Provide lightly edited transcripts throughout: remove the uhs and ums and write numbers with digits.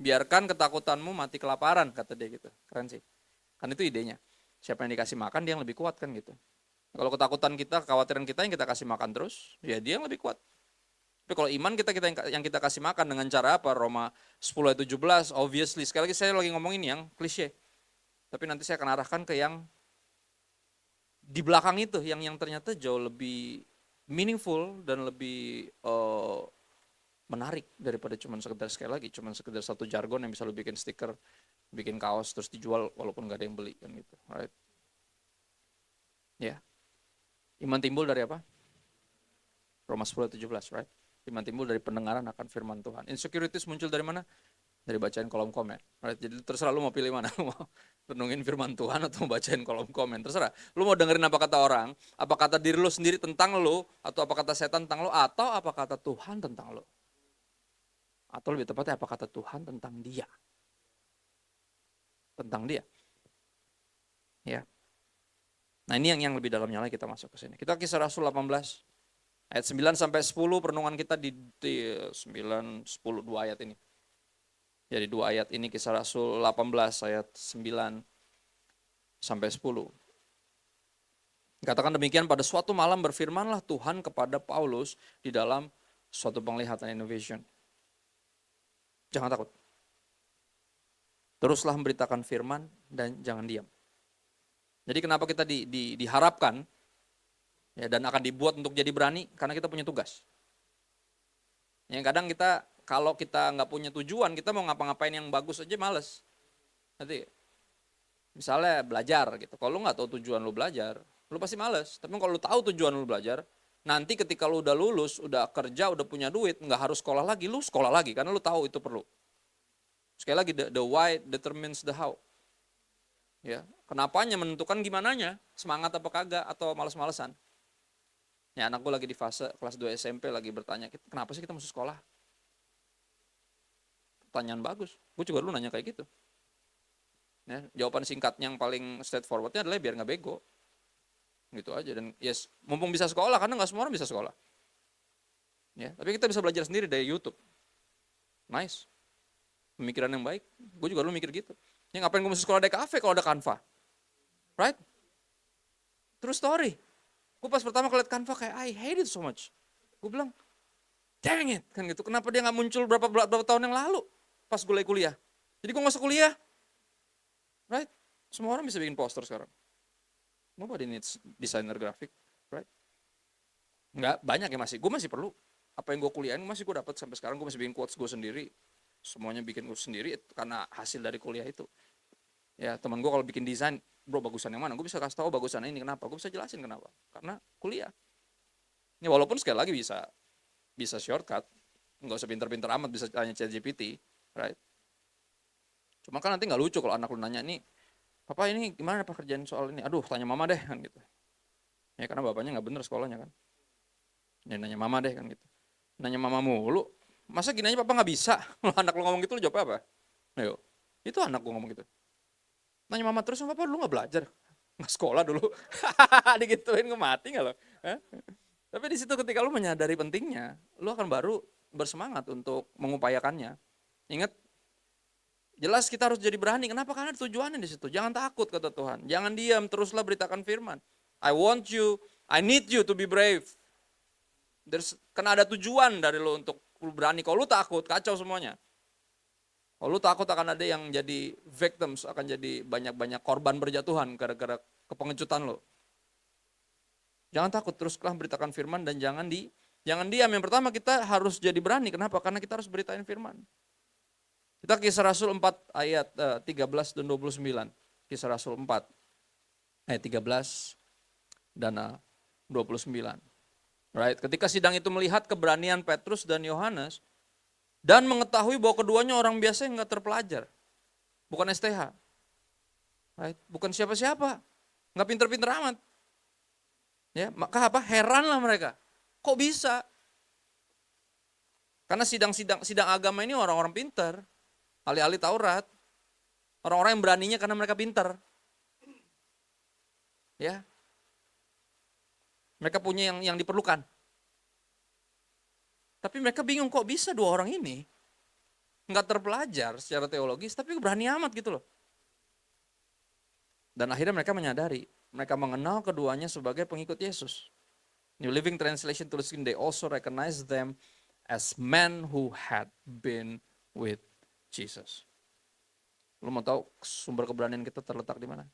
Biarkan ketakutanmu mati kelaparan, kata dia gitu. Keren sih. Kan itu idenya. Siapa yang dikasih makan, dia yang lebih kuat kan gitu. Kalau ketakutan kita, kekhawatiran kita yang kita kasih makan terus, ya dia yang lebih kuat. Tapi kalau iman kita yang kita kasih makan dengan cara apa? Roma 10 ayat 17, obviously. Sekali lagi saya lagi ngomongin yang klise. Tapi nanti saya akan arahkan ke yang di belakang itu, yang ternyata jauh lebih meaningful dan lebih menarik daripada cuman sekedar, sekali lagi, cuman sekedar satu jargon yang bisa lu bikin stiker, bikin kaos terus dijual walaupun gak ada yang beli kan gitu. Right? Ya. Iman timbul dari apa? Roma 10 ayat 17, right? Iman timbul dari pendengaran akan firman Tuhan. Insecurities muncul dari mana? Dari bacain kolom komen. Right? Jadi terserah lu mau pilih mana. Lu mau renungin firman Tuhan atau mau bacain kolom komen. Terserah. Lu mau dengerin apa kata orang, apa kata diri lu sendiri tentang lu, atau apa kata setan tentang lu, atau apa kata Tuhan tentang lu. Atau lebih tepatnya apa kata Tuhan tentang dia. Tentang dia. Ya. Nah ini yang lebih dalamnya lagi kita masuk ke sini. Kita Kisah Rasul 18 ayat 9 sampai 10 perenungan kita di 9, 10, 2 ayat ini. Jadi 2 ayat ini Kisah Rasul 18 ayat 9 sampai 10. Katakan demikian, pada suatu malam berfirmanlah Tuhan kepada Paulus di dalam suatu penglihatan innovation. Jangan takut. Teruslah memberitakan firman dan jangan diam. Jadi kenapa kita diharapkan ya, dan akan dibuat untuk jadi berani? Karena kita punya tugas. Yang kadang kita, kalau kita nggak punya tujuan, kita mau ngapa-ngapain yang bagus aja males. Nanti, misalnya belajar gitu. Kalau lu nggak tahu tujuan lu belajar, lu pasti males. Tapi kalau lu tahu tujuan lu belajar, nanti ketika lu udah lulus, udah kerja, udah punya duit, nggak harus sekolah lagi, lu sekolah lagi karena lu tahu itu perlu. Sekali lagi, the why determines the how. Ya, kenapanya menentukan gimananya, semangat apa kagak atau males-malesan. Ya, anak gue lagi di fase kelas 2 SMP lagi bertanya, kenapa sih kita mesti sekolah? Pertanyaan bagus. Gue juga dulu nanya kayak gitu. Ya, jawaban singkatnya yang paling straightforwardnya adalah biar nggak bego. Gitu aja. Dan yes, mumpung bisa sekolah, karena nggak semua orang bisa sekolah. Ya, tapi kita bisa belajar sendiri dari YouTube. Nice. Pemikiran yang baik. Gue juga dulu mikir gitu. Ya ngapain gue mesti sekolah di kafe kalau ada Canva? Right? True story. Gue pas pertama ngeliat Canva kayak, I hate it so much. Gue bilang, dang it. Kan gitu. Kenapa dia gak muncul berapa tahun yang lalu? Pas gue lagi kuliah. Jadi gue gak usah kuliah. Right? Semua orang bisa bikin poster sekarang. Nobody needs designer graphic. Right? Enggak, banyak ya masih. Gue masih perlu. Apa yang gue kuliahin masih gue dapat sampai sekarang. Gue masih bikin quotes gue sendiri. Semuanya bikin gue sendiri karena hasil dari kuliah itu. Ya, teman gue kalau bikin desain, bro bagusan yang mana? Gue bisa kasih tahu bagusan ini kenapa. Gue bisa jelasin kenapa. Karena kuliah. Ya walaupun sekali lagi bisa shortcut, nggak usah pinter-pinter amat, bisa tanya ChatGPT, right? Cuma kan nanti nggak lucu kalau anak lu nanya nih, papa ini gimana pekerjaan soal ini? Aduh, tanya mama deh kan gitu. Ya karena bapaknya nggak bener sekolahnya kan. Ya nanya mama deh kan gitu. Nanya mama mulu, masa gini aja papa nggak bisa? Anak lu ngomong gitu lu jawab apa? Ayo, itu anak gua ngomong gitu. Nanya mama terus, papa lu nggak belajar? Nggak sekolah dulu? Digituin gue mati nggak lo? Tapi di situ ketika lu menyadari pentingnya, lu akan baru bersemangat untuk mengupayakannya. Ingat, jelas kita harus jadi berani. Kenapa? Karena tujuannya di situ. Jangan takut kata Tuhan. Jangan diam, teruslah beritakan firman. I want you, I need you to be brave. Karena ada tujuan dari lu untuk lu berani. Kalau lu takut, kacau semuanya. Kalau lu takut akan ada yang jadi victims, akan jadi banyak-banyak korban berjatuhan gara-gara kepengecutan lu. Jangan takut, teruslah beritakan firman dan jangan diam. Yang pertama kita harus jadi berani. Kenapa? Karena kita harus beritain firman. Kita Kisah Rasul 4 ayat 13 dan 29. Kisah Rasul 4 ayat 13 dan 29. Right? Ketika sidang itu melihat keberanian Petrus dan Yohanes dan mengetahui bahwa keduanya orang biasa yang gak terpelajar. Bukan STH. Right? Bukan siapa-siapa. Gak pinter-pinter amat. Ya, maka apa? Heranlah mereka. Kok bisa? Karena sidang agama ini orang-orang pintar, ahli-ahli Taurat, orang-orang yang beraninya karena mereka pintar. Ya, mereka punya yang diperlukan. Tapi mereka bingung kok bisa dua orang ini nggak terpelajar secara teologis, tapi berani amat gitu loh. Dan akhirnya mereka menyadari, mereka mengenal keduanya sebagai pengikut Yesus. New Living Translation tuliskan, they also recognize them as men who had been with Jesus. Lu mau tahu sumber keberanian kita terletak di mana?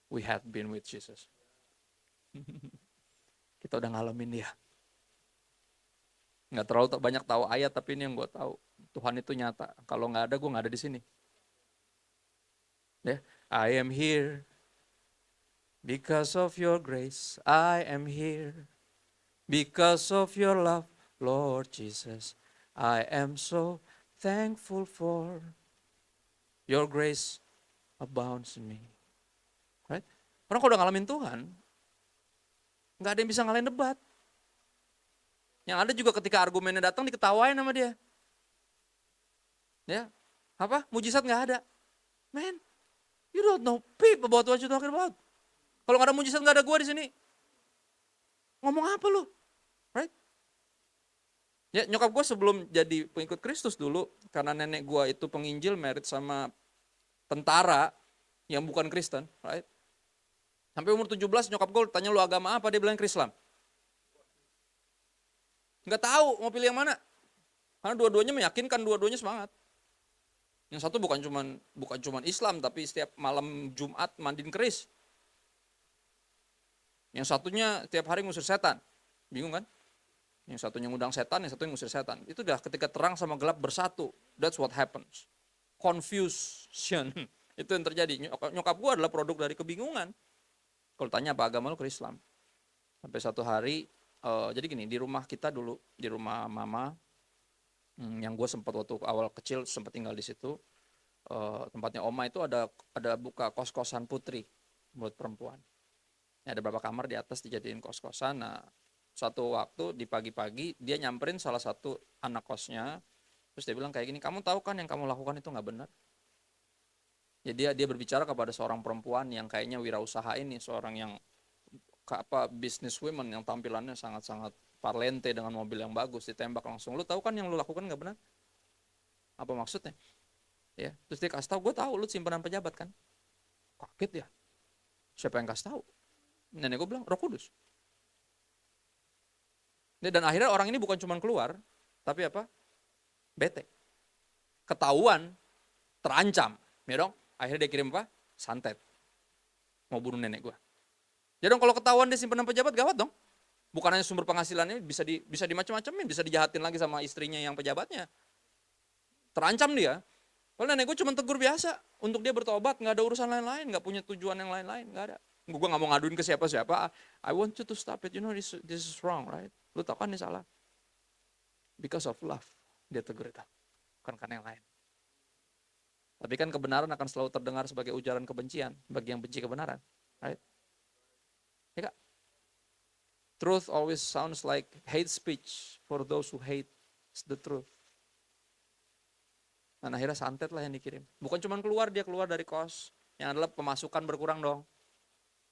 We had been with Jesus. Kita udah ngalamin dia. Nggak terlalu banyak tahu ayat, tapi ini yang gue tahu. Tuhan itu nyata. Kalau nggak ada, gue nggak ada di sini. Ya, I am here because of your grace. I am here because of your love, Lord Jesus. I am so thankful for your grace abounds in me. Right? Orang kalau udah ngalamin Tuhan, nggak ada yang bisa ngalahin debat. Yang ada juga ketika argumennya datang diketawain sama dia. Ya, apa? Mujizat nggak ada. Man, you don't know peep about what you're talking about. Kalau nggak ada mujizat nggak ada gue di sini. Ngomong apa lu? Right? Ya, nyokap gue sebelum jadi pengikut Kristus dulu, karena nenek gue itu penginjil married sama tentara yang bukan Kristen, right? Sampai umur 17 nyokap gue tanya lu agama apa, dia bilang Islam. Nggak tahu mau pilih yang mana. Karena dua-duanya meyakinkan, dua-duanya semangat. Yang satu bukan cuman Islam, tapi setiap malam Jumat mandiin keris. Yang satunya setiap hari ngusir setan. Bingung kan? Yang satunya ngundang setan, yang satunya ngusir setan. Itu udah ketika terang sama gelap bersatu. That's what happens. Confusion. Itu yang terjadi. Nyokap gue adalah produk dari kebingungan. Kalau tanya apa agama lu, ke Islam. Sampai satu hari, jadi gini, di rumah kita dulu, di rumah mama, yang gue sempat waktu awal kecil sempat tinggal di situ, tempatnya oma itu ada buka kos-kosan putri buat perempuan. Ya, ada beberapa kamar di atas dijadiin kos-kosan. Nah, suatu waktu di pagi-pagi dia nyamperin salah satu anak kosnya, terus dia bilang kayak gini, kamu tahu kan yang kamu lakukan itu nggak benar. Jadi dia berbicara kepada seorang perempuan yang kayaknya wirausaha ini, seorang yang business women yang tampilannya sangat-sangat parlente dengan mobil yang bagus, ditembak langsung. Lu tahu kan yang lu lakukan nggak benar? Apa maksudnya? Ya, terus dia kasih tahu, gue tahu lu simpanan pejabat kan. Kaget ya. Siapa yang kasih tahu? Nenek gue bilang Roh Kudus. Dan akhirnya orang ini bukan cuma keluar, tapi apa? Bete. Ketahuan, terancam, ya dong. Akhirnya dia kirim apa? Santet. Mau bunuh nenek gue. Ya dong, kalau ketahuan dia simpanan pejabat gawat dong. Bukan hanya sumber penghasilannya bisa dimacam-macamin, bisa dijahatin lagi sama istrinya yang pejabatnya. Terancam dia. Kalau nenek gue cuma tegur biasa, untuk dia bertobat, nggak ada urusan lain-lain, nggak punya tujuan yang lain-lain, nggak ada. Gue nggak mau ngaduin ke siapa-siapa. I want you to stop it. You know this is wrong, right? Lu tau kan ini salah. Because of love, dia tegur itu. Bukan karena yang lain. Tapi kan kebenaran akan selalu terdengar sebagai ujaran kebencian bagi yang benci kebenaran, right? Ya kak? Truth always sounds like hate speech for those who hate the truth. Dan akhirnya santet lah yang dikirim. Bukan cuma dia keluar dari kos, yang adalah pemasukan berkurang dong.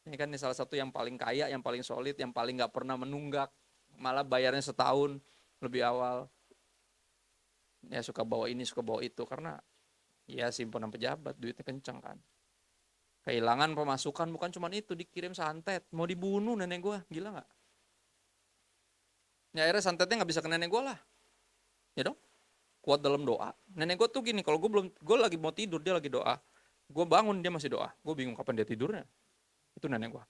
Ini kan ini salah satu yang paling kaya, yang paling solid, yang paling gak pernah menunggak. Malah bayarnya setahun lebih awal. Ya suka bawa ini, suka bawa itu. Karena ya simpanan pejabat, duitnya kenceng kan. Kehilangan pemasukan bukan cuma itu, dikirim santet. Mau dibunuh nenek gue, gila gak? Ya akhirnya santetnya gak bisa ke nenek gue lah. Ya dong, kuat dalam doa. Nenek gue tuh gini, kalau gue lagi mau tidur, dia lagi doa. Gue bangun, dia masih doa. Gue bingung kapan dia tidurnya. Itu nenek gue.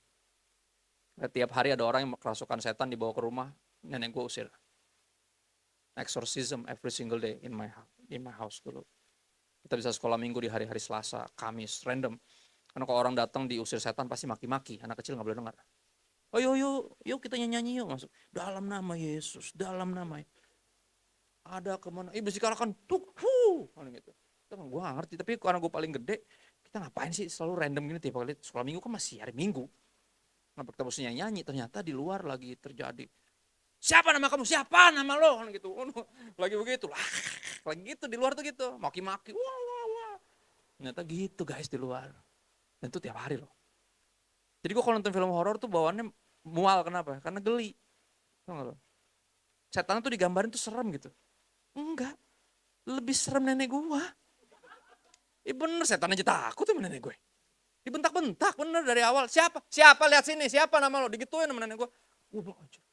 Tiap hari ada orang yang kerasukan setan dibawa ke rumah, nenek gue usir. Exorcism every single day in my house dulu. Kita bisa sekolah minggu di hari-hari Selasa, Kamis, random. Karena kalau orang datang diusir setan pasti maki-maki, anak kecil nggak boleh dengar. Oh yuk kita nyanyi yuk, masuk. Dalam nama Yesus, dalam nama. Ada kemana? Bersikarakan, tuk, gitu. Gue nggak ngerti, tapi karena gue paling gede, kita ngapain sih selalu random gini tiap kali sekolah minggu kan masih hari Minggu. Kenapa kita mesti nyanyi? Ternyata di luar lagi terjadi. Siapa nama kamu? Siapa nama lo? Gitu. Lagi begitu. Lagi gitu di luar tuh gitu. Maki-maki. Wah. Ternyata gitu guys di luar. Dan itu tiap hari loh. Jadi gue kalau nonton film horor tuh bawaannya mual. Kenapa? Karena geli. Tahu nggak lo? Setan tuh digambarin tuh serem gitu. Enggak. Lebih serem nenek gua. Bener, setan aja takut sama nenek gue. Dibentak-bentak bener dari awal. Siapa? Siapa lihat sini? Siapa nama lo? Digituin sama nenek gue. Gue bilang aja.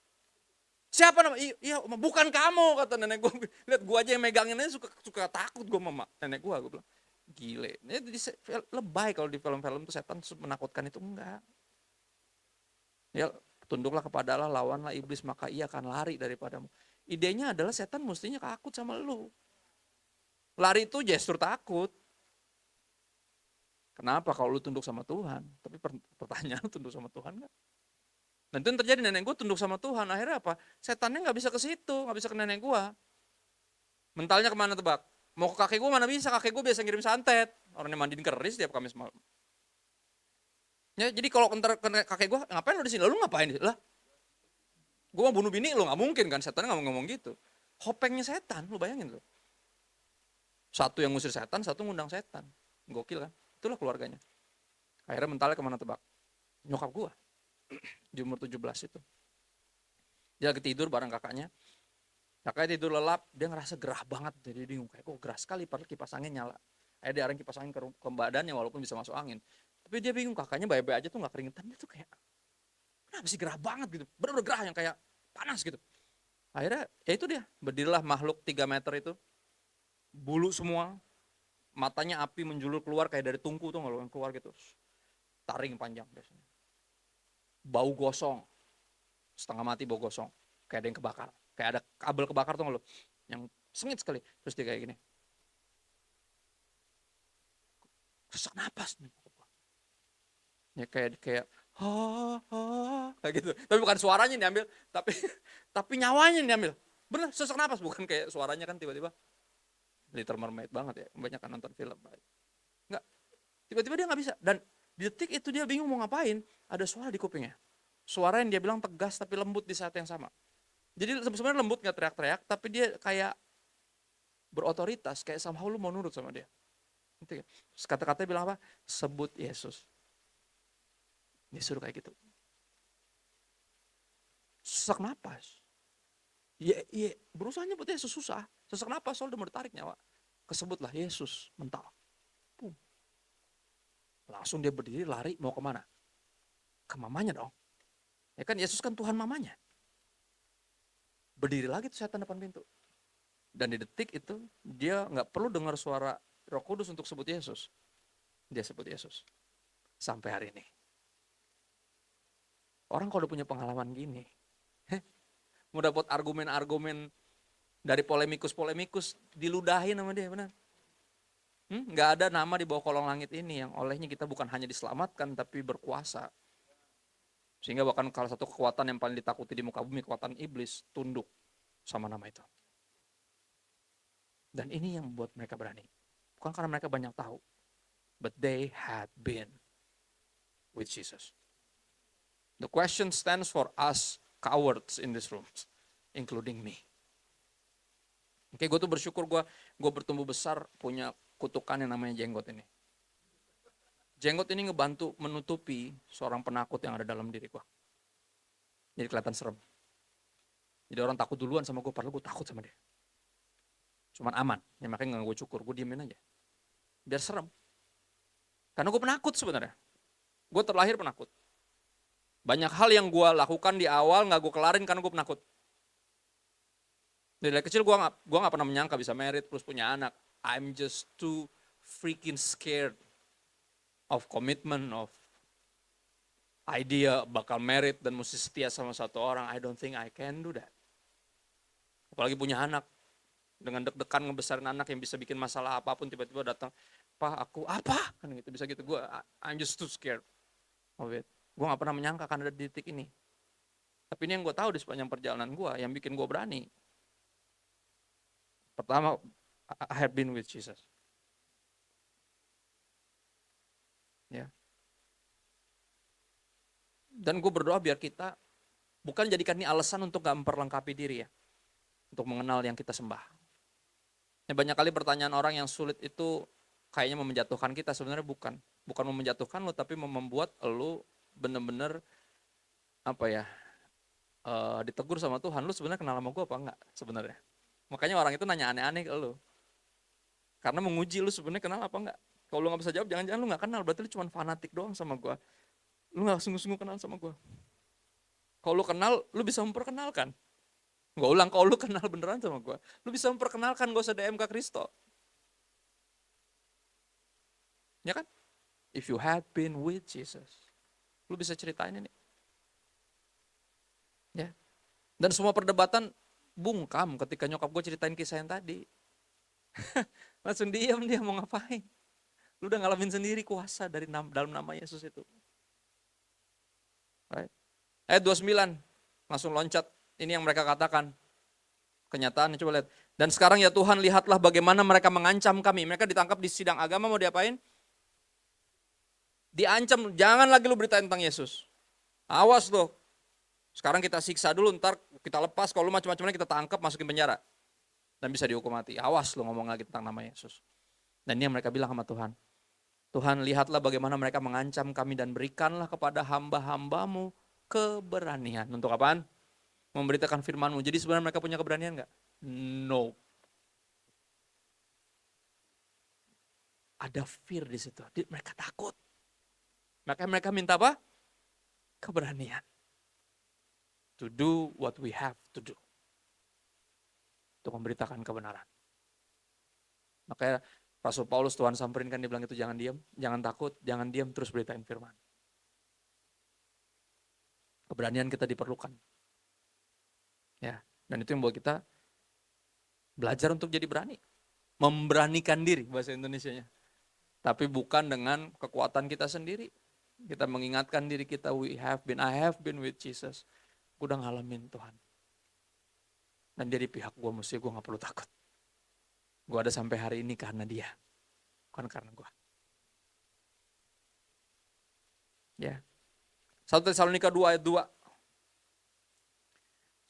Siapa nama? Iya, bukan kamu kata nenek gue. Lihat gue aja yang megangin aja suka takut gue mama nenek gue. Gue bilang gile. Ini lebay kalau di film-film tuh setan menakutkan itu enggak. Ya tunduklah kepada Allah, lawanlah iblis maka ia akan lari daripadamu. Idenya adalah setan mestinya takut sama lu. Lari itu gestur takut. Kenapa kalau lu tunduk sama Tuhan? Tapi pertanyaan, tunduk sama Tuhan nggak? Dan itu yang terjadi, nenek gue tunduk sama Tuhan. Akhirnya apa? Setannya nggak bisa ke situ, nggak bisa ke nenek gue. Mentalnya kemana tebak? Mau ke kakek gue mana bisa? Kakek gue biasa ngirim santet. Orangnya mandiin keris tiap Kamis malam. Ya, jadi kalau kakek gue, ngapain lu di sini? Lu ngapain di sini? Lah, gue mau bunuh bini lu, nggak mungkin kan? Setannya nggak mau ngomong gitu. Hopengnya setan, lu bayangin tuh. Satu yang ngusir setan, satu ngundang setan. Gokil kan? Itulah keluarganya. Akhirnya mentalnya kemana tebak? Nyokap gue. Di umur 17 itu. Dia lagi tidur bareng kakaknya. Kakaknya tidur lelap, dia ngerasa gerah banget. Jadi bingung, kayak kok gerah sekali padahal kipas angin nyala. Akhirnya dia arahin kipas angin ke badannya walaupun bisa masuk angin. Tapi dia bingung, kakaknya baik-baik aja tuh gak keringetan. Dia tuh kayak, kenapa sih gerah banget gitu. Bener-bener gerah yang kayak panas gitu. Akhirnya ya itu dia, berdirilah makhluk 3 meter itu. Bulu semua, matanya api menjulur keluar kayak dari tungku tuh yang keluar gitu. Taring panjang biasanya. Bau gosong, setengah mati bau gosong. Kayak ada yang kebakar. Kayak ada kabel kebakar tuh yang sengit sekali. Terus dia kayak gini. Sesak napas. Ya kayak kayak gitu. Tapi bukan suaranya yang diambil, tapi nyawanya yang diambil. Bener, sesak napas, bukan kayak suaranya kan tiba-tiba Little Mermaid banget ya, kebanyakan nonton film. Enggak, tiba-tiba dia nggak bisa. Dan di detik itu dia bingung mau ngapain, ada suara di kupingnya. Suara yang dia bilang tegas tapi lembut di saat yang sama. Jadi sebenarnya lembut, nggak teriak-teriak, tapi dia kayak berotoritas, kayak somehow lu mau nurut sama dia. Kata-katanya bilang apa? Sebut Yesus. Dia suruh kayak gitu. Sesak napas. Iya, berusaha nyebut Yesus susah. Sesak napas soalnya udah mau ditarik nyawa. Kesebutlah Yesus mental. Pum. Langsung dia berdiri lari mau kemana? Ke mamanya dong. Ya kan Yesus kan Tuhan mamanya. Berdiri lagi tuh setan depan pintu. Dan di detik itu dia nggak perlu dengar suara Roh Kudus untuk sebut Yesus. Dia sebut Yesus. Sampai hari ini. Orang kalau udah punya pengalaman gini, mau dapat argumen-argumen dari polemikus-polemikus, diludahin sama dia, benar. Nggak ada nama di bawah kolong langit ini yang olehnya kita bukan hanya diselamatkan, tapi berkuasa. Sehingga bahkan salah satu kekuatan yang paling ditakuti di muka bumi, kekuatan iblis, tunduk sama nama itu. Dan ini yang membuat mereka berani. Bukan karena mereka banyak tahu, but they had been with Jesus. The question stands for us cowards in this room, including me. Oke, gue tuh bersyukur gue bertumbuh besar punya kutukan yang namanya jenggot ini. Jenggot ini ngebantu menutupi seorang penakut yang ada dalam diri gue. Jadi kelihatan serem. Jadi orang takut duluan sama gue, padahal gue takut sama dia. Cuman aman, ya makanya gak gue cukur, gue diemin aja. Biar serem. Karena gue penakut sebenarnya. Gue terlahir penakut. Banyak hal yang gue lakukan di awal gak gue kelarin karena gue penakut. Dari kecil gue gak pernah menyangka bisa married plus punya anak. I'm just too freaking scared of commitment, of idea bakal married dan mesti setia sama satu orang. I don't think I can do that. Apalagi punya anak. Dengan deg-degan ngebesarin anak yang bisa bikin masalah apapun, tiba-tiba datang, "Pak, aku apa?" Kan gitu, bisa gitu. I'm just too scared of it. Gue gak pernah menyangka akan ada di titik ini. Tapi ini yang gue tahu di sepanjang perjalanan gue, yang bikin gue berani. Pertama, I have been with Jesus. Ya. Dan gue berdoa biar kita bukan jadikan ini alasan untuk gak memperlengkapi diri ya. Untuk mengenal yang kita sembah. Ya, banyak kali pertanyaan orang yang sulit itu kayaknya mau menjatuhkan kita, sebenarnya bukan. Bukan mau menjatuhkan lo, tapi mau membuat lo bener-bener ditegur sama Tuhan. Lo sebenarnya kenal sama gue apa enggak sebenarnya? Makanya orang itu nanya aneh-aneh ke lo. Karena menguji lu sebenarnya kenal apa enggak. Kalau lu gak bisa jawab, jangan-jangan lu gak kenal. Berarti lu cuma fanatik doang sama gue. Lu gak sungguh-sungguh kenal sama gue. Kalau lu kenal, lu bisa memperkenalkan. Gue ulang, kalau lu kenal beneran sama gue, lu bisa memperkenalkan, gak usah DM ke Kristo. Ya kan? If you have been with Jesus, lu bisa ceritain ini. Ya. Dan semua perdebatan bungkam ketika nyokap gue ceritain kisah yang tadi. Langsung diam, dia mau ngapain. Lu udah ngalamin sendiri kuasa dari dalam nama Yesus itu. Right? Ayat 29, langsung loncat. Ini yang mereka katakan. Kenyataannya coba lihat. Dan sekarang ya Tuhan, lihatlah bagaimana mereka mengancam kami. Mereka ditangkap di sidang agama, mau diapain? Diancam, jangan lagi lu beritain tentang Yesus. Awas loh. Sekarang kita siksa dulu, ntar kita lepas. Kalau lu macam-macamnya kita tangkap, masukin penjara. Dan bisa dihukum mati. Awas lu ngomong lagi tentang nama Yesus. Dan ini yang mereka bilang sama Tuhan. Tuhan, lihatlah bagaimana mereka mengancam kami dan berikanlah kepada hamba-hambamu keberanian. Untuk apaan? Memberitakan firman-Mu. Jadi sebenarnya mereka punya keberanian enggak? No. Ada fear di situ. Mereka takut. Maka mereka minta apa? Keberanian. To do what we have to do. Untuk memberitakan kebenaran. Makanya Rasul Paulus Tuhan samperin kan, dia bilang itu jangan diam, jangan takut, jangan diam, terus beritain firman. Keberanian kita diperlukan. Ya, dan itu yang buat kita belajar untuk jadi berani. Memberanikan diri bahasa Indonesianya. Tapi bukan dengan kekuatan kita sendiri. Kita mengingatkan diri kita, I have been with Jesus. Gue udah ngalamin Tuhan. Dan dia di pihak gue, mesti gue gak perlu takut. Gue ada sampai hari ini karena dia. Bukan karena gue. Ya. 1 Tesalonika 2 ayat 2.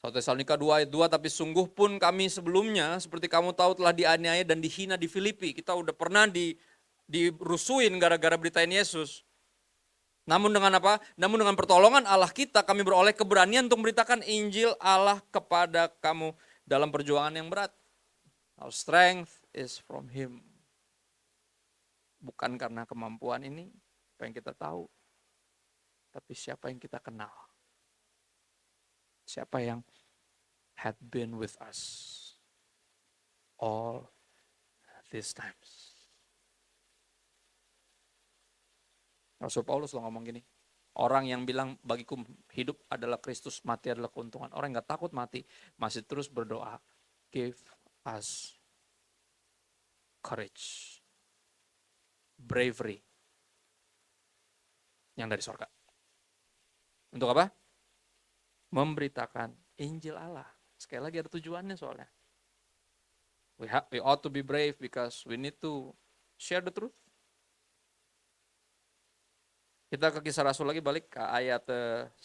1 Tesalonika 2 ayat 2, tapi sungguh pun kami sebelumnya, seperti kamu tahu, telah dianiaya dan dihina di Filipi. Kita udah pernah dirusuin gara-gara beritain Yesus. Namun dengan apa? Namun dengan pertolongan Allah kita, kami beroleh keberanian untuk memberitakan Injil Allah kepada kamu dalam perjuangan yang berat. Our strength is from Him. Bukan karena kemampuan ini, apa yang kita tahu. Tapi siapa yang kita kenal. Siapa yang had been with us all these times. Rasul Paulus lo ngomong gini, orang yang bilang bagiku hidup adalah Kristus, mati adalah keuntungan. Orang yang gak takut mati, masih terus berdoa, give us courage, bravery, yang dari surga. Untuk apa? Memberitakan Injil Allah. Sekali lagi ada tujuannya soalnya. We ought to be brave because we need to share the truth. Kita ke Kisah Rasul lagi, balik ke ayat 10.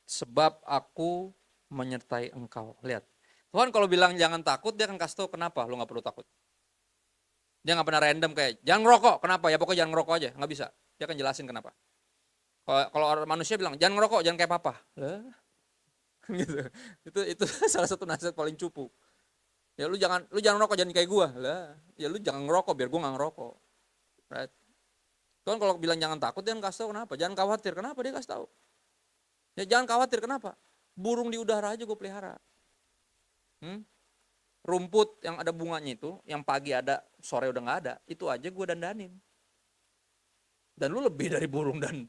Sebab aku menyertai engkau. Lihat, Tuhan kalau bilang jangan takut, dia akan kasih tahu kenapa lu gak perlu takut. Dia gak pernah random kayak, jangan ngerokok, kenapa? Ya pokoknya jangan ngerokok aja, gak bisa. Dia akan jelasin kenapa. Kalau orang manusia bilang, jangan ngerokok, jangan kayak papa. Gitu. Itu salah satu nasihat paling cupu. Ya lu jangan ngerokok, jangan kayak gua. Lah, ya lu jangan ngerokok biar gua gak ngerokok. Right? Tuhan kalau bilang jangan takut, dia kasih tahu kenapa. Jangan khawatir, kenapa dia kasih tahu. Ya jangan khawatir, kenapa? Burung di udara aja gue pelihara. Rumput yang ada bunganya itu, yang pagi ada, sore udah gak ada, itu aja gue dandanin. Dan lu lebih dari burung dan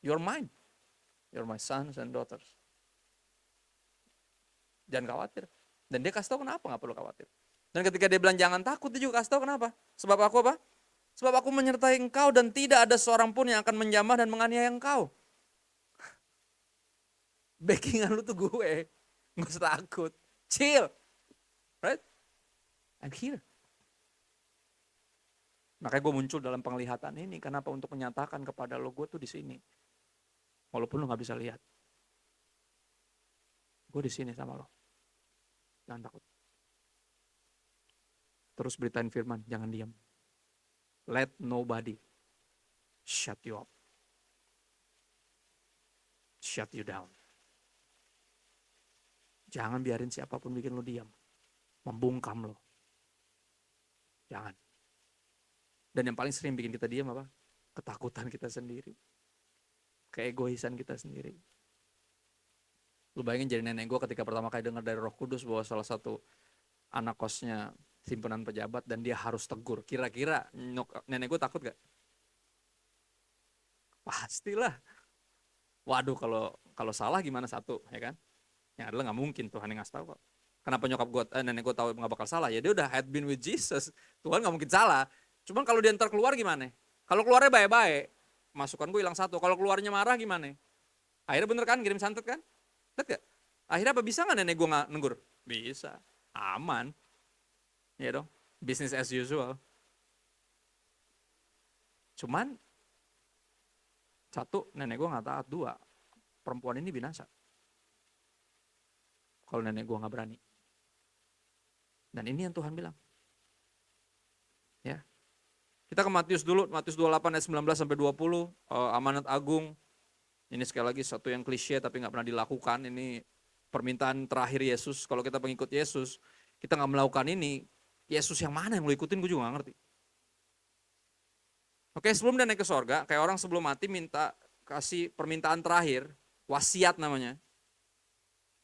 you're mine. You're my sons and daughters. Jangan khawatir. Dan dia kasih tahu kenapa gak perlu khawatir. Dan ketika dia bilang jangan takut, dia juga kasih tahu kenapa. Sebab aku apa? Sebab aku menyertai engkau dan tidak ada seorang pun yang akan menjamah dan menganiaya engkau. Backingan lu tuh gue. Gak usah takut. Chill. Right? I'm here. Makanya gue muncul dalam penglihatan ini. Kenapa? Untuk menyatakan kepada lo, gue tuh di sini. Walaupun lo gak bisa lihat. Gue di sini sama lo. Jangan takut. Terus beritain firman, jangan diam. Let nobody shut you up. Shut you down. Jangan biarin siapapun bikin lo diam, membungkam lo. Jangan. Dan yang paling sering bikin kita diam apa? Ketakutan kita sendiri. Keegoisan kita sendiri. Lu bayangin jadi nenek gue ketika pertama kali dengar dari Roh Kudus bahwa salah satu anak kosnya simpenan pejabat dan dia harus tegur. Kira-kira nenek gue takut gak? Pastilah. Waduh, kalau salah gimana satu, ya kan? Yang adalah nggak mungkin, Tuhan yang ngasih tahu kok. Kenapa nenek gue tahu nggak bakal salah? Ya dia udah had been with Jesus. Tuhan nggak mungkin salah. Cuman kalau dia ntar keluar gimana? Kalau keluarnya baik-baik, masukan gue hilang satu. Kalau keluarnya marah gimana? Akhirnya bener kan, kirim santet kan? Lihat gak? Akhirnya apa, bisa nggak nenek gue nggak negur? Bisa, aman. Ya dong, business as usual. Cuman satu, nenek gue nggak taat. Dua, perempuan ini binasa kalau nenek gue nggak berani. Dan ini yang Tuhan bilang. Ya, kita ke Matius dulu, Matius 28 ayat 19 sampai 20, amanat agung. Ini sekali lagi satu yang klise tapi nggak pernah dilakukan. Ini permintaan terakhir Yesus. Kalau kita pengikut Yesus, kita nggak melakukan ini, Yesus yang mana yang lo ikutin, gue juga nggak ngerti. Oke, sebelum dia naik ke sorga, kayak orang sebelum mati minta kasih permintaan terakhir, wasiat namanya.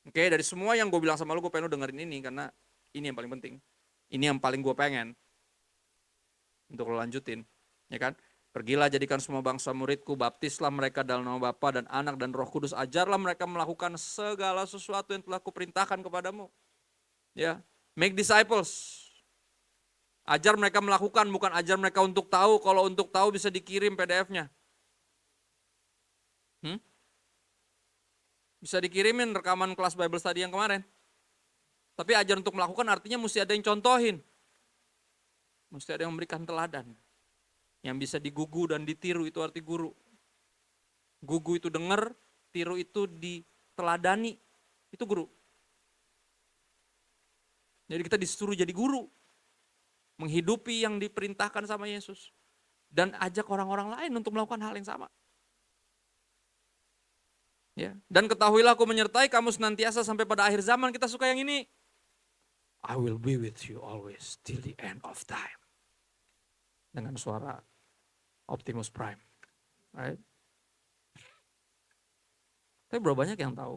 Oke, dari semua yang gue bilang sama lo, gue pengen lo dengerin ini karena ini yang paling penting. Ini yang paling gue pengen untuk lo lanjutin, ya kan? Pergilah jadikan semua bangsa muridku, baptislah mereka dalam nama Bapa dan Anak dan Roh Kudus, ajarlah mereka melakukan segala sesuatu yang telah kuperintahkan kepadamu. Ya, make disciples. Ajar mereka melakukan, bukan ajar mereka untuk tahu. Kalau untuk tahu bisa dikirim PDF-nya. Bisa dikirimin rekaman kelas Bible Study yang kemarin. Tapi ajar untuk melakukan artinya mesti ada yang contohin. Mesti ada yang memberikan teladan. Yang bisa digugu dan ditiru, itu arti guru. Gugu itu dengar, tiru itu diteladani. Itu guru. Jadi kita disuruh jadi guru. Menghidupi yang diperintahkan sama Yesus. Dan ajak orang-orang lain untuk melakukan hal yang sama. Ya. Dan ketahuilah aku menyertai kamu senantiasa sampai pada akhir zaman. Kita suka yang ini. I will be with you always till the end of time. Dengan suara Optimus Prime. Right? Tapi berapa banyak yang tahu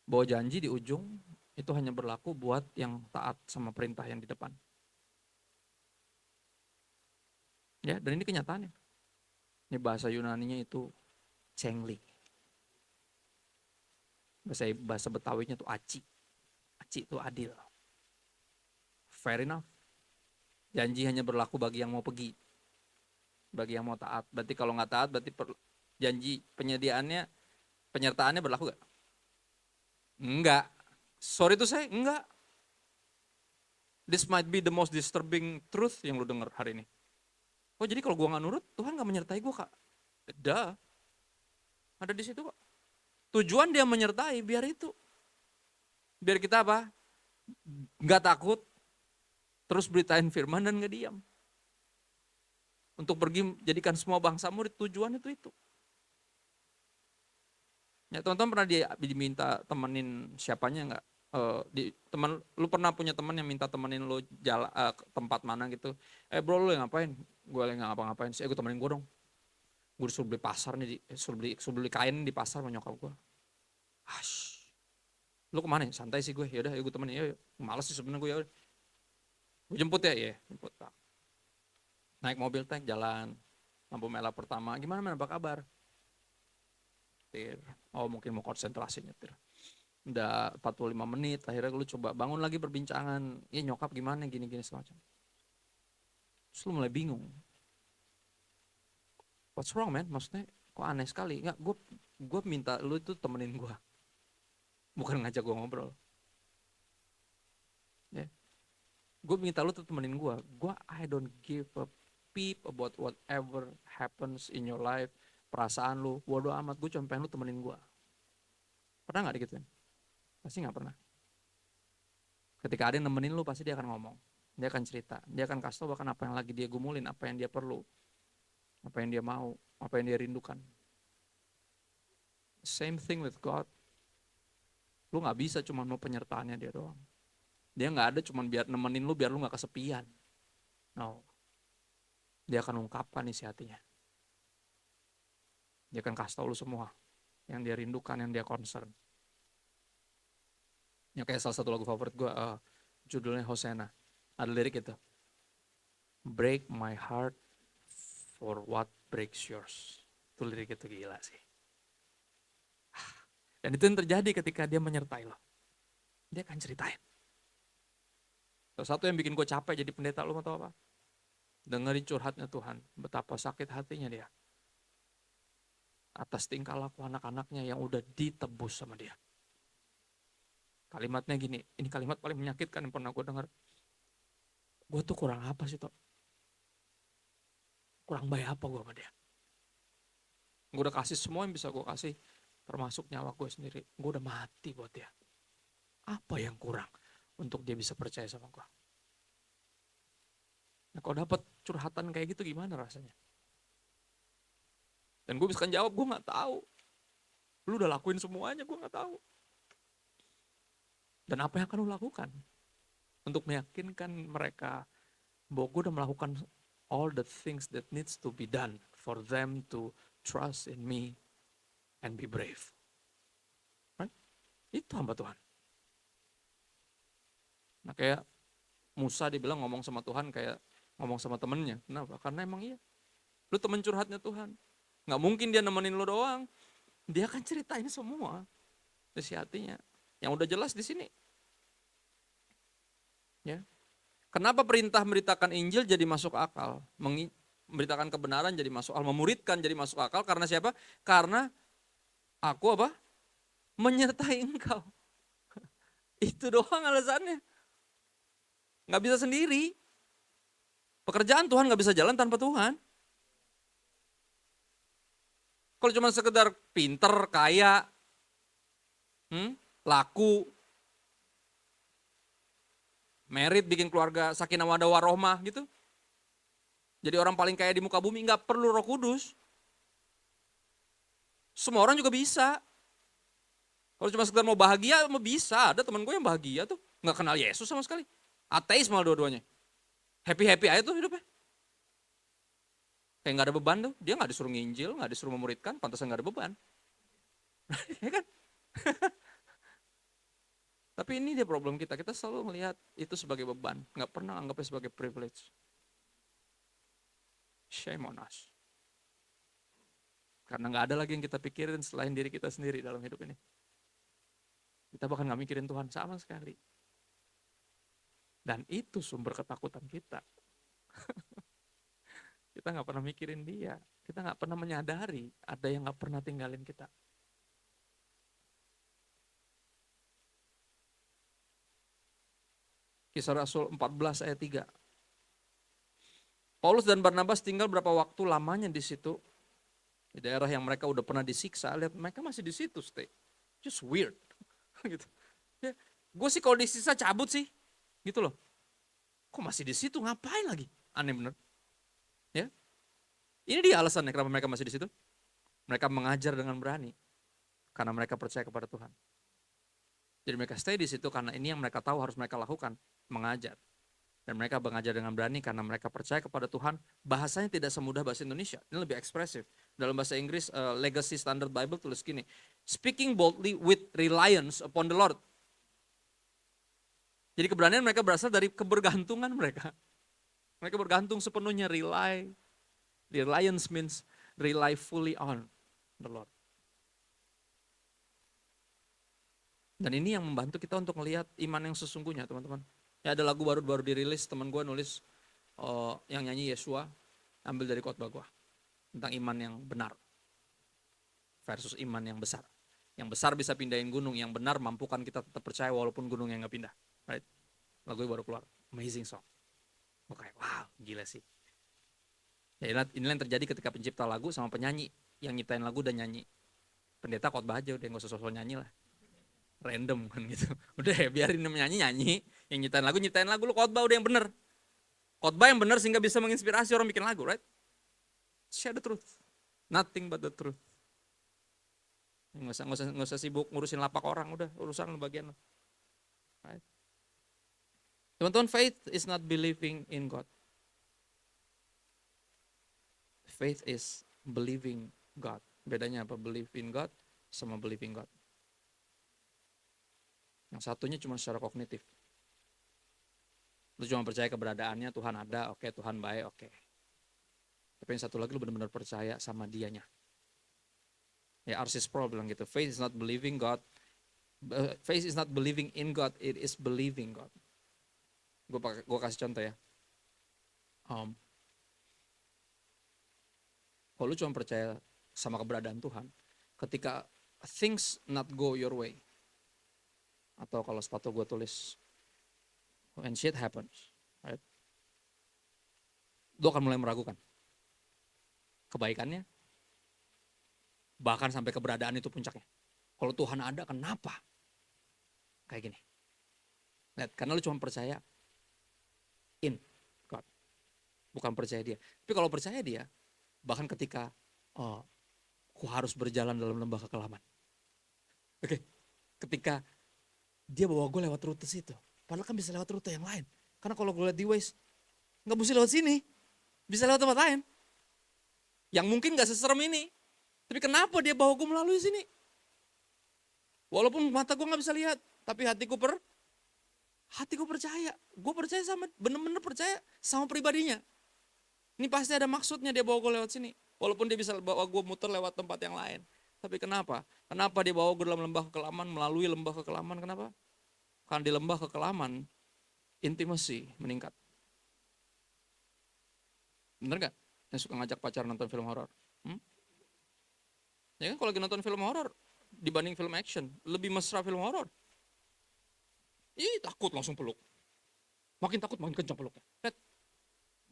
bahwa janji di ujung itu hanya berlaku buat yang taat sama perintah yang di depan. Ya, dan ini kenyataannya. Ini bahasa Yunaninya itu cengli. Bahasa Betawinya itu aci. Aci itu adil. Fair enough. Janji hanya berlaku bagi yang mau pergi. Bagi yang mau taat. Berarti kalau nggak taat, berarti janji penyertaannya berlaku gak? Enggak. Sorry to say, enggak. This might be the most disturbing truth yang lu denger hari ini. Oh jadi kalau gue nggak nurut, Tuhan nggak menyertai gue, Kak? Dah. Ada di situ kok. Tujuan dia menyertai biar itu. Biar kita apa? Nggak takut, terus beritain firman dan nggak diam. Untuk pergi jadikan semua bangsa murid, tujuan itu. Ya teman-teman pernah diminta temenin siapanya nggak? Lu pernah punya teman yang minta temenin lu jalan ke tempat mana gitu? Bro lu yang ngapain? Gue lagi nggak ngapa-ngapain sih. Gue temenin gue dong. Gue disuruh beli pasar nih, suruh beli kain di pasar sama nyokap gue. Lu kemana? Santai sih gue. Yaudah, gue temenin. Yuk. Males sih sebenarnya gue. Yaudah. Gue jemput ya, iya. Jemput. Naik mobil tank jalan. Lampu merah pertama. Gimana apa kabar? Nyetir. Oh mungkin mau konsentrasi nyetir. Udah 45 menit. Akhirnya lu coba bangun lagi perbincangan. Ya nyokap gimana gini-gini semacam. Terus lu mulai bingung. What's wrong man? Maksudnya kok aneh sekali. Enggak, gue minta lu itu temenin gue. Bukan ngajak gue ngobrol. Ya. Gue minta lu tuh temenin gue. I don't give a peep about whatever happens in your life. Perasaan lu, bodo amat. Gue cuma pengen lu temenin gue. Pernah gak digituin? Pasti gak pernah. Ketika ada yang nemenin lu, pasti dia akan ngomong. Dia akan cerita. Dia akan kasih tau bahkan apa yang lagi dia gumulin. Apa yang dia perlu. Apa yang dia mau. Apa yang dia rindukan. Same thing with God. Lu gak bisa cuma mau penyertaannya dia doang. Dia gak ada cuma biar nemenin lu, biar lu gak kesepian. No. Dia akan ungkapkan isi hatinya. Dia akan kasih tau lu semua yang dia rindukan, yang dia concern. Ya kayak salah satu lagu favorit gue, judulnya Hosanna. Ada lirik itu. Break my heart for what breaks yours. Itu lirik itu gila sih. Dan itu yang terjadi ketika dia menyertai lo. Dia akan ceritain. Salah satu yang bikin gue capek jadi pendeta, lo mau tau apa? Dengerin curhatnya Tuhan. Betapa sakit hatinya dia. Atas tingkah laku anak-anaknya yang udah ditebus sama dia. Kalimatnya gini, ini kalimat paling menyakitkan yang pernah gue dengar. Gue tuh kurang apa sih, Tok? Kurang baik apa gue sama dia? Gue udah kasih semua yang bisa gue kasih, termasuk nyawa gue sendiri. Gue udah mati buat dia. Apa yang kurang untuk dia bisa percaya sama gue? Nah, kalau dapat curhatan kayak gitu gimana rasanya? Dan gue bisa jawab, gue gak tahu. Lu udah lakuin semuanya, gue gak tahu. Dan apa yang akan lu lakukan? Untuk meyakinkan mereka bahwa gue udah melakukan all the things that needs to be done for them to trust in me and be brave. Right? Itu hamba Tuhan. Nah kayak Musa dibilang ngomong sama Tuhan kayak ngomong sama temennya. Kenapa? Karena emang iya. Lu temen curhatnya Tuhan. Gak mungkin dia nemenin lu doang. Dia akan ceritain semua isi hatinya. Yang udah jelas di sini. Ya. Kenapa perintah memberitakan Injil jadi masuk akal? Memberitakan kebenaran jadi masuk akal. Memuridkan jadi masuk akal. Karena siapa? Karena aku apa? Menyertai engkau. Itu doang alasannya. Gak bisa sendiri. Pekerjaan Tuhan gak bisa jalan tanpa Tuhan. Kalau cuma sekedar pinter, kaya, laku, merit, bikin keluarga sakinah mawaddah warahmah gitu. Jadi orang paling kaya di muka bumi, gak perlu Roh Kudus. Semua orang juga bisa. Kalau cuma sekedar mau bahagia, mau bisa. Ada teman gue yang bahagia tuh, gak kenal Yesus sama sekali. Ateis malah dua-duanya. Happy-happy aja tuh hidupnya. Kayak gak ada beban tuh. Dia gak disuruh nginjil, gak disuruh memuridkan, pantasnya gak ada beban. Ya kan? Tapi ini dia problem kita. Kita selalu melihat itu sebagai beban. Gak pernah anggapnya sebagai privilege. Shame on us. Karena gak ada lagi yang kita pikirin selain diri kita sendiri dalam hidup ini. Kita bahkan gak mikirin Tuhan sama sekali. Dan itu sumber ketakutan kita. Kita gak pernah mikirin dia. Kita gak pernah menyadari ada yang gak pernah tinggalin kita. Kisah Rasul 14 ayat 3. Paulus dan Barnabas tinggal berapa waktu lamanya di situ. Di daerah yang mereka udah pernah disiksa. Lihat mereka masih di situ stay. Just weird. Gitu. Ya, gue sih kalau disiksa cabut sih. Gitu loh. Kok masih di situ? Ngapain lagi? Aneh bener. Ya. Ini dia alasannya kenapa mereka masih di situ. Mereka mengajar dengan berani. Karena mereka percaya kepada Tuhan. Jadi mereka stay di situ karena ini yang mereka tahu harus mereka lakukan. Mengajar. Dan mereka mengajar dengan berani karena mereka percaya kepada Tuhan. Bahasanya tidak semudah bahasa Indonesia. Ini lebih ekspresif. Dalam bahasa Inggris, Legacy Standard Bible tulis gini. Speaking boldly with reliance upon the Lord. Jadi keberanian mereka berasal dari kebergantungan mereka. Mereka bergantung sepenuhnya, rely. Reliance means rely fully on the Lord. Dan ini yang membantu kita untuk melihat iman yang sesungguhnya, teman-teman. Ya, ada lagu baru dirilis, teman gue nulis yang nyanyi Yesua, ambil dari khotbah gue. Tentang iman yang benar versus iman yang besar. Yang besar bisa pindahin gunung, yang benar mampukan kita tetap percaya walaupun gunungnya gak pindah. Right? Lagu baru keluar, amazing song. Oke, wow, gila sih. Ya, inilah yang terjadi ketika pencipta lagu sama penyanyi yang nyiptain lagu dan nyanyi. Pendeta khotbah aja udah, gak usah sosok nyanyi lah. Random kan gitu. Udah ya biarin nyanyi, yang nyiptain lagu lu khotbah udah yang bener. Khotbah yang bener sehingga bisa menginspirasi orang bikin lagu, right? Share the truth. Nothing but the truth. Nggak usah sibuk ngurusin lapak orang, udah urusan lu bagian lu. Right? Teman-teman, faith is not believing in God. Faith is believing God. Bedanya apa? Believe in God sama believing God. Yang satunya cuma secara kognitif. Lu cuma percaya keberadaannya, Tuhan ada, oke, Tuhan baik, oke. Tapi yang satu lagi lu benar-benar percaya sama dianya. Ya, R.C. Sproul bilang gitu, faith is not believing God, faith is not believing in God, it is believing God. Gue kasih contoh ya. Kalau lu cuma percaya sama keberadaan Tuhan, ketika things not go your way, atau kalau sepatu gue tulis, when shit happens, right? Lu akan mulai meragukan kebaikannya, bahkan sampai keberadaan itu puncaknya. Kalau Tuhan ada, kenapa? Kayak gini. Lihat, karena lu cuma percaya in God, bukan percaya dia. Tapi kalau percaya dia, bahkan ketika aku harus berjalan dalam lembah kekelaman. Oke, ketika dia bawa gue lewat rute situ, padahal kan bisa lewat rute yang lain. Karena kalau gue lihat di Waze, nggak mesti lewat sini, bisa lewat tempat lain. Yang mungkin gak seserem ini. Tapi kenapa dia bawa gue melalui sini? Walaupun mata gue gak bisa lihat, tapi hatiku percaya. Gue percaya sama, bener-bener percaya sama pribadinya. Ini pasti ada maksudnya dia bawa gue lewat sini. Walaupun dia bisa bawa gue muter lewat tempat yang lain. Tapi kenapa? Kenapa dia bawa gue dalam lembah kekelaman, melalui lembah kekelaman, kenapa? Karena di lembah kekelaman, intimacy meningkat. Bener gak? Yang suka ngajak pacar nonton film horor. Ya kan kalau lagi nonton film horor dibanding film action, lebih mesra film horor. Ih, takut langsung peluk. Makin takut makin kencang peluknya.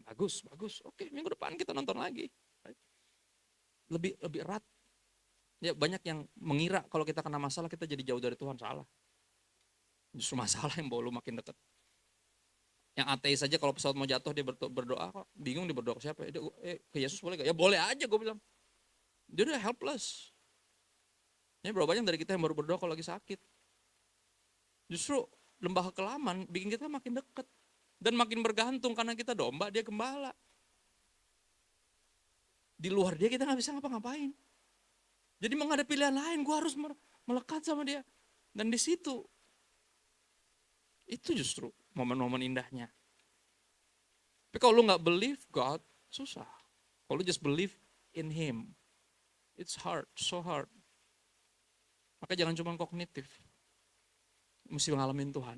Bagus. Oke, minggu depan kita nonton lagi. Lebih erat. Ya banyak yang mengira kalau kita kena masalah kita jadi jauh dari Tuhan, salah. Justru masalah yang bawa lu makin dekat. Yang ateis saja kalau pesawat mau jatuh dia berdoa kok. Bingung dia berdoa ke siapa? Ke Yesus boleh gak? Ya boleh aja gue bilang. Dia udah helpless. Ya berapa banyak dari kita yang baru berdoa kalau lagi sakit. Justru lembah kekelaman bikin kita makin dekat. Dan makin bergantung karena kita domba, dia gembala. Di luar dia kita gak bisa ngapa-ngapain. Jadi mau ada pilihan lain, gue harus melekat sama dia. Dan di situ, itu justru momen-momen indahnya. Tapi kalau lu gak believe God, susah. Kalau lu just believe in Him, it's hard, so hard. Maka jangan cuma kognitif. Mesti ngalamin Tuhan.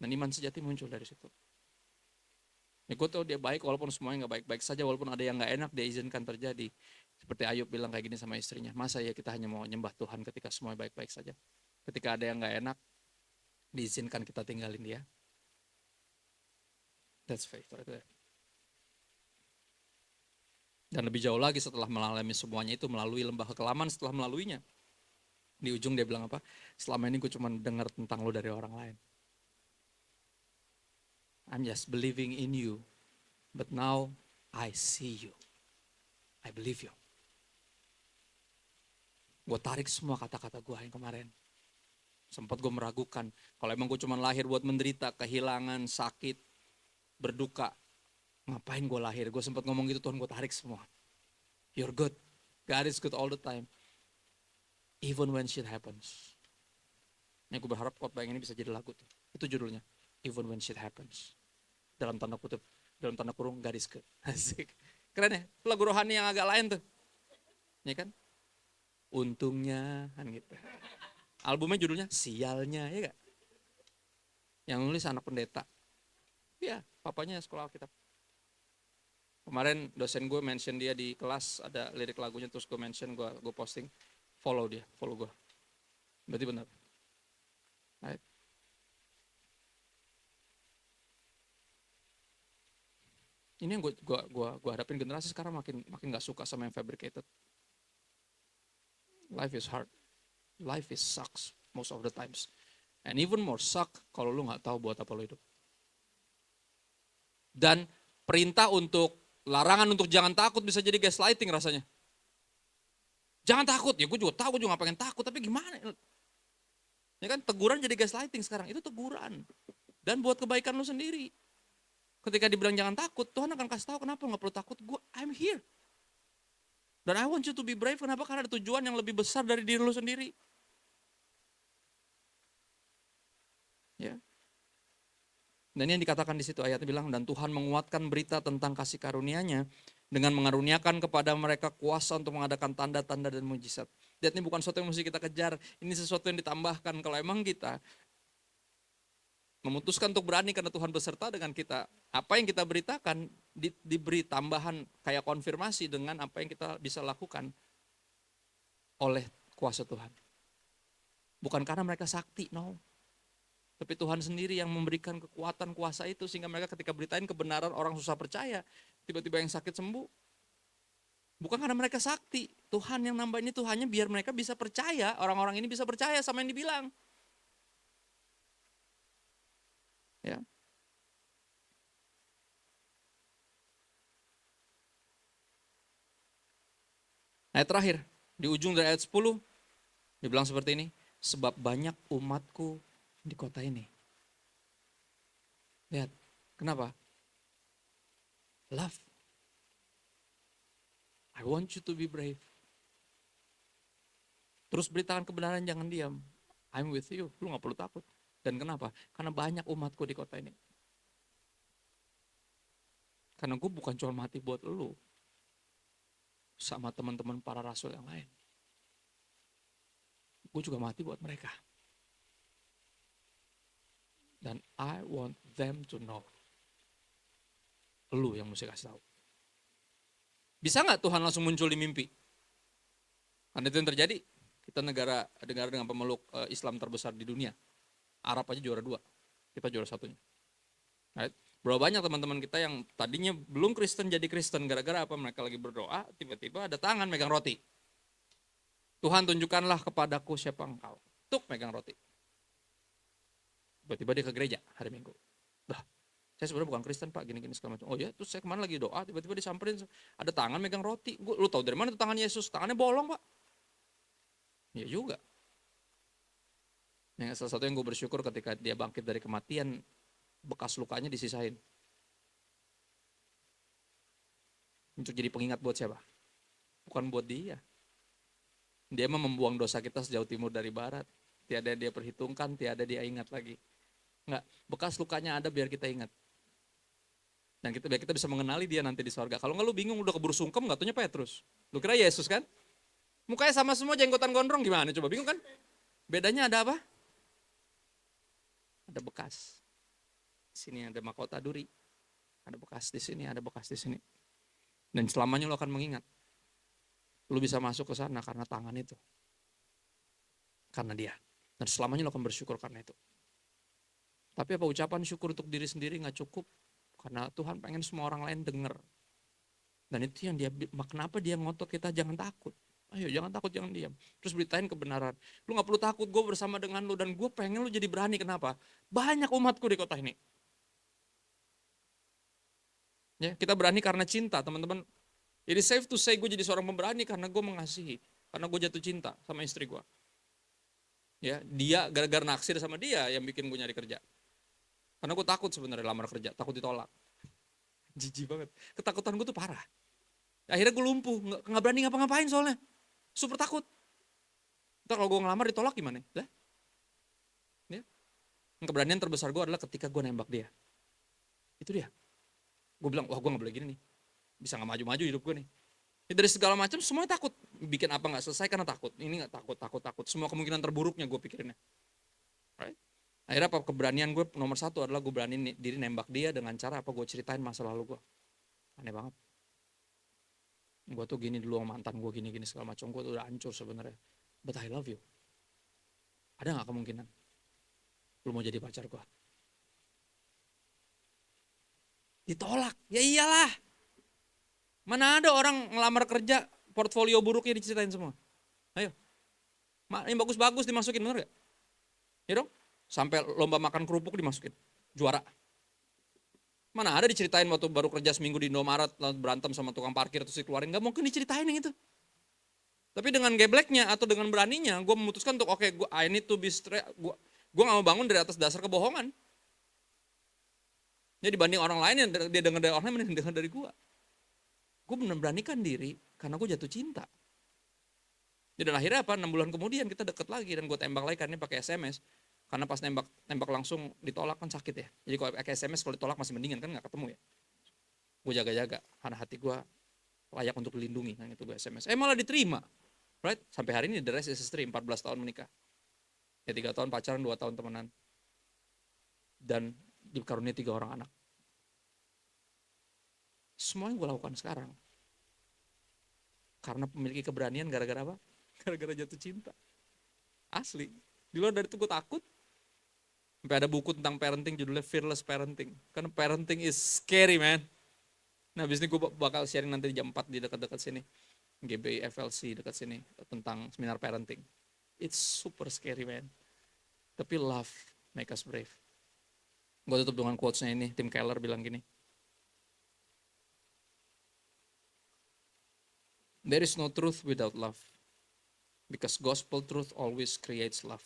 Dan iman sejati muncul dari situ. Ya, gue tahu dia baik walaupun semuanya gak baik-baik saja. Walaupun ada yang gak enak dia izinkan terjadi. Seperti Ayub bilang kayak gini sama istrinya. Masa ya kita hanya mau nyembah Tuhan ketika semua baik-baik saja. Ketika ada yang gak enak, diizinkan kita tinggalin dia. That's faith right there. Dan lebih jauh lagi setelah mengalami semuanya itu, melalui lembah kekelaman, setelah melaluinya. Di ujung dia bilang apa? Selama ini gue cuma dengar tentang lo dari orang lain. I'm just believing in you. But now I see you. I believe you. Gue tarik semua kata-kata gue yang kemarin. Sempat gue meragukan. Kalau emang gue cuma lahir buat menderita, kehilangan, sakit, berduka. Ngapain gue lahir? Gue sempat ngomong gitu, Tuhan gue tarik semua. You're good. God is good all the time. Even when shit happens. Ini gue berharap khotbah ini bisa jadi lagu tuh. Itu judulnya. Even when shit happens. Dalam tanda kutip, dalam tanda kurung, God is good. Asik. Keren ya? Lagu rohani yang agak lain tuh. Ya kan? Untungnya kan gitu. Albumnya judulnya Sialnya, ya gak? Yang nulis anak pendeta. Iya, papanya sekolah Alkitab. Kemarin dosen gue mention dia di kelas, ada lirik lagunya, terus gue mention, gue posting. Follow dia, follow gue. Berarti benar. Right. Ini yang gue hadapin, generasi sekarang makin gak suka sama yang fabricated. Life is hard. Life is sucks most of the times. And even more suck kalau lu gak tahu buat apa lu hidup. Dan perintah untuk, larangan untuk jangan takut bisa jadi gaslighting rasanya. Jangan takut, ya gue juga tahu, gue juga gak pengen takut, tapi gimana? Ya kan, teguran jadi gaslighting sekarang, itu teguran. Dan buat kebaikan lu sendiri. Ketika dibilang jangan takut, Tuhan akan kasih tahu kenapa lu gak perlu takut, I'm here. Dan I want you to be brave, kenapa? Karena ada tujuan yang lebih besar dari diri lu sendiri. Ya. Dan yang dikatakan di situ ayatnya bilang, dan Tuhan menguatkan berita tentang kasih karunia-Nya dengan mengaruniakan kepada mereka kuasa untuk mengadakan tanda-tanda dan mujizat. Lihat, ini bukan sesuatu yang mesti kita kejar, ini sesuatu yang ditambahkan. Kalau emang kita memutuskan untuk berani karena Tuhan beserta dengan kita, apa yang kita beritakan diberi tambahan kayak konfirmasi dengan apa yang kita bisa lakukan oleh kuasa Tuhan. Bukan karena mereka sakti, no. Tapi Tuhan sendiri yang memberikan kekuatan kuasa itu sehingga mereka ketika beritain kebenaran orang susah percaya, tiba-tiba yang sakit sembuh. Bukan karena mereka sakti, Tuhan yang nambahin itu hanya biar mereka bisa percaya, orang-orang ini bisa percaya sama yang dibilang. Ya. Ayat terakhir, di ujung dari ayat 10, dibilang seperti ini, sebab banyak umatku di kota ini. Lihat, kenapa? Love. I want you to be brave. Terus beritakan kebenaran, jangan diam. I'm with you, lu gak perlu takut. Dan kenapa? Karena banyak umatku di kota ini. Karena gue bukan cuma mati buat lu, sama teman-teman para rasul yang lain. Gue juga mati buat mereka. Dan I want them to know. Lu yang mesti kasih tahu. Bisa nggak Tuhan langsung muncul di mimpi? Karena itu yang terjadi. Kita negara dengan pemeluk Islam terbesar di dunia. Arab aja juara 2. Kita juara 1-nya. Right? Berapa banyak teman-teman kita yang tadinya belum Kristen jadi Kristen. Gara-gara apa? Mereka lagi berdoa, tiba-tiba ada tangan megang roti. Tuhan tunjukkanlah kepadaku siapa engkau. Tuk megang roti. Tiba-tiba dia ke gereja hari Minggu. Dah, saya sebenarnya bukan Kristen Pak, gini-gini segala macam. Oh ya, terus saya kemana lagi doa, tiba-tiba disamperin, ada tangan megang roti. Lu tahu dari mana itu tangan Yesus? Tangannya bolong Pak. Ya juga. Yang salah satu yang gue bersyukur ketika dia bangkit dari kematian, bekas lukanya disisain. Untuk jadi pengingat buat siapa? Bukan buat dia. Dia memang membuang dosa kita sejauh timur dari barat. Tiada dia perhitungkan, tiada dia ingat lagi. Enggak, bekas lukanya ada biar kita ingat. Dan biar kita bisa mengenali dia nanti di sorga. Kalau enggak lu bingung, udah keburu sungkem, enggak taunya Petrus. Lu kira Yesus kan? Mukanya sama semua, jenggotan gondrong, gimana? Coba bingung kan? Bedanya ada apa? Ada bekas. Di sini ada mahkota duri. Ada bekas di sini, ada bekas di sini. Dan selamanya lu akan mengingat. Lu bisa masuk ke sana karena tangan itu. Karena dia. Dan selamanya lu akan bersyukur karena itu. Tapi apa ucapan syukur untuk diri sendiri gak cukup? Karena Tuhan pengen semua orang lain denger. Dan itu yang dia, kenapa dia ngotot kita jangan takut. Ayo jangan takut, jangan diam. Terus beritain kebenaran. Lu gak perlu takut, gue bersama dengan lu. Dan gue pengen lu jadi berani, kenapa? Banyak umatku di kota ini. Ya, kita berani karena cinta, teman-teman. Jadi safe to say gue jadi seorang pemberani karena gue mengasihi. Karena gue jatuh cinta sama istri gue. Ya, dia gara-gara naksir sama dia yang bikin gue nyari kerja. Karena gue takut sebenarnya lamar kerja, takut ditolak. Jijik banget. Ketakutan gue tuh parah. Akhirnya gue lumpuh, nggak berani ngapa-ngapain soalnya. Super takut. Ntar kalau gue ngelamar ditolak gimana? Lah? Ya. Keberanian terbesar gue adalah ketika gue nembak dia. Itu dia. Gue bilang, wah gue gak boleh gini nih. Bisa gak maju-maju hidup gue nih. Ya, dari segala macam semuanya takut. Bikin apa gak selesai karena takut. Ini gak takut. Semua kemungkinan terburuknya gue pikirinnya. Right? Akhirnya apa, keberanian gue nomor 1 adalah gue berani diri nembak dia dengan cara apa, gue ceritain masa lalu gue. Aneh banget. Gue tuh gini dulu sama mantan gue, gini-gini segala macam. Gue tuh udah hancur sebenarnya. But I love you. Ada gak kemungkinan lu mau jadi pacar gue? Ditolak. Ya iyalah. Mana ada orang ngelamar kerja portfolio buruknya diceritain semua. Ayo. Yang bagus-bagus dimasukin, bener gak? Ya dong. Sampai lomba makan kerupuk dimasukin. Juara. Mana ada diceritain waktu baru kerja seminggu di Indomaret, lalu berantem sama tukang parkir terus dikeluarin. Gak mungkin diceritain yang itu. Tapi dengan gebleknya atau dengan beraninya, gue memutuskan untuk oke, I need to be straight. Gue gak mau bangun dari atas dasar kebohongan. Jadi dibanding orang lain yang dia dengar dari orang lain, mending dengar dari gue. Gue benar beranikan diri karena gue jatuh cinta. Jadi dan akhirnya apa? 6 bulan kemudian kita deket lagi dan gue tembak lagi karena pakai SMS. Karena pas nembak langsung ditolak kan sakit ya. Jadi kalau pakai SMS kalau ditolak masih mendingan kan nggak ketemu ya. Gue jaga-jaga karena hati gue layak untuk dilindungi kan itu gue SMS. Malah diterima. Right? Sampai hari ini the rest is history, 14 tahun menikah. Ya 3 tahun pacaran, 2 tahun temenan. Dan dikaruniai 3 orang anak. Semua yang gue lakukan sekarang. Karena memiliki keberanian gara-gara apa? Gara-gara jatuh cinta. Asli. Di luar dari itu gue takut. Sampai ada buku tentang parenting judulnya Fearless Parenting. Karena parenting is scary, man. Nah, abis ini gue bakal sharing nanti di jam 4 di dekat-dekat sini. GBI FLC dekat sini. Tentang seminar parenting. It's super scary, man. Tapi love make us brave. Gue tutup dengan quotes-nya ini. Tim Keller bilang gini. There is no truth without love. Because gospel truth always creates love.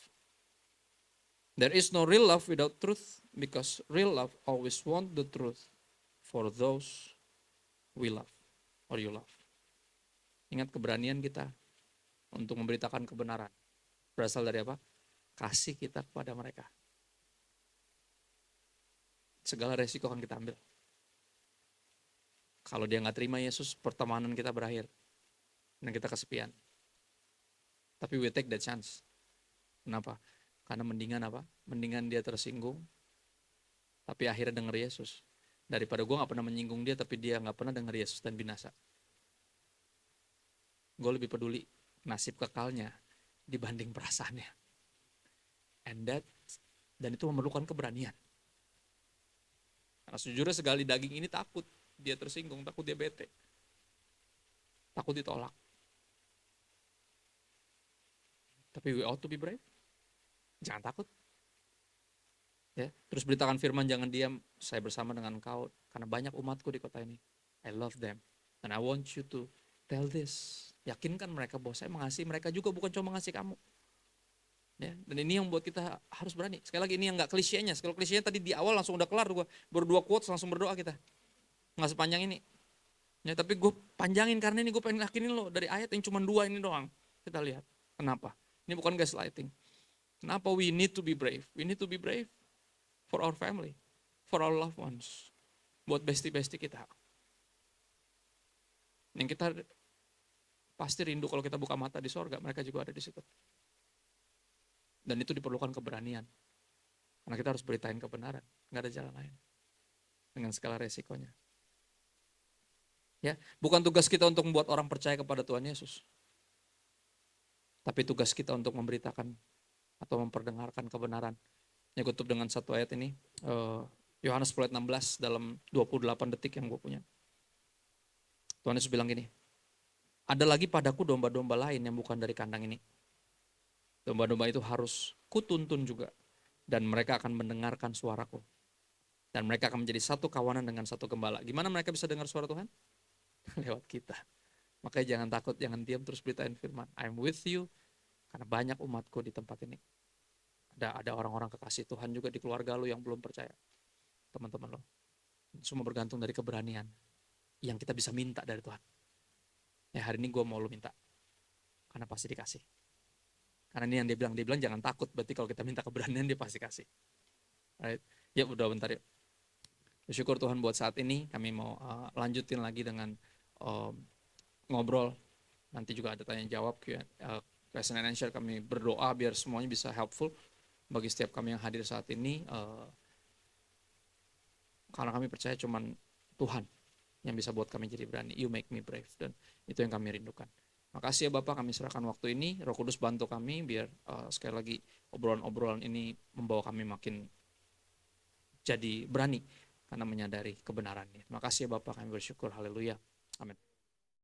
There is no real love without truth. Because real love always want the truth for those we love or you love. Ingat keberanian kita untuk memberitakan kebenaran. Berasal dari apa? Kasih kita kepada mereka. Segala resiko akan kita ambil. Kalau dia nggak terima Yesus, pertemanan kita berakhir. Dan kita kesepian. Tapi we take that chance. Kenapa? Karena mendingan apa? Mendingan dia tersinggung, tapi akhirnya denger Yesus. Daripada gue gak pernah menyinggung dia, tapi dia gak pernah denger Yesus dan binasa. Gue lebih peduli nasib kekalnya dibanding perasaannya. Dan itu memerlukan keberanian. Karena sejujurnya segala daging ini takut dia tersinggung, takut dia bete, takut ditolak. Tapi we ought to be brave. Jangan takut. Ya, terus beritakan firman, jangan diam, saya bersama dengan engkau karena banyak umatku di kota ini. I love them. And I want you to tell this. Yakinkan mereka bahwa saya mengasihi mereka juga, bukan cuma mengasihi kamu. Ya, dan ini yang buat kita harus berani. Sekali lagi ini yang gak klisenya. Kalau klisenya tadi di awal langsung udah kelar, baru 2 quotes langsung berdoa kita. Gak sepanjang ini. Ya, tapi gue panjangin karena ini gue pengen yakinin lo dari ayat yang cuma 2 ini doang. Kita lihat. Kenapa? Ini bukan gaslighting. Kenapa we need to be brave? We need to be brave for our family, for our loved ones, buat bestie-bestie kita. Yang kita pasti rindu kalau kita buka mata di sorga, mereka juga ada di situ. Dan itu diperlukan keberanian. Karena kita harus beritain kebenaran, nggak ada jalan lain. Dengan segala resikonya. Ya, bukan tugas kita untuk membuat orang percaya kepada Tuhan Yesus. Tapi tugas kita untuk memberitakan atau memperdengarkan kebenaran. Ini gue tutup dengan satu ayat ini. Yohanes 10 ayat 16 dalam 28 detik yang gue punya. Tuhan Yesus bilang gini. Ada lagi padaku domba-domba lain yang bukan dari kandang ini. Domba-domba itu harus kutuntun juga. Dan mereka akan mendengarkan suaraku. Dan mereka akan menjadi satu kawanan dengan satu gembala. Gimana mereka bisa dengar suara Tuhan? Lewat kita. Makanya jangan takut, jangan diam, terus beritain firman. I'm with you. Karena banyak umatku di tempat ini. Ada orang-orang kekasih Tuhan juga di keluarga lo yang belum percaya. Teman-teman lo. Semua bergantung dari keberanian yang kita bisa minta dari Tuhan. Ya hari ini gue mau lo minta. Karena pasti dikasih. Karena ini yang dia bilang jangan takut. Berarti kalau kita minta keberanian dia pasti kasih. Right? Ya udah bentar yuk. Bersyukur Tuhan buat saat ini. Kami mau lanjutin lagi dengan ngobrol. Nanti juga ada tanya jawab. Question and answer, kami berdoa biar semuanya bisa helpful bagi setiap kami yang hadir saat ini. Karena kami percaya cuman Tuhan yang bisa buat kami jadi berani. You make me brave. Dan itu yang kami rindukan. Makasih ya Bapak, kami serahkan waktu ini. Roh Kudus bantu kami biar sekali lagi obrolan-obrolan ini membawa kami makin jadi berani karena menyadari kebenarannya. Makasih ya Bapak, kami bersyukur. Haleluya. Amin.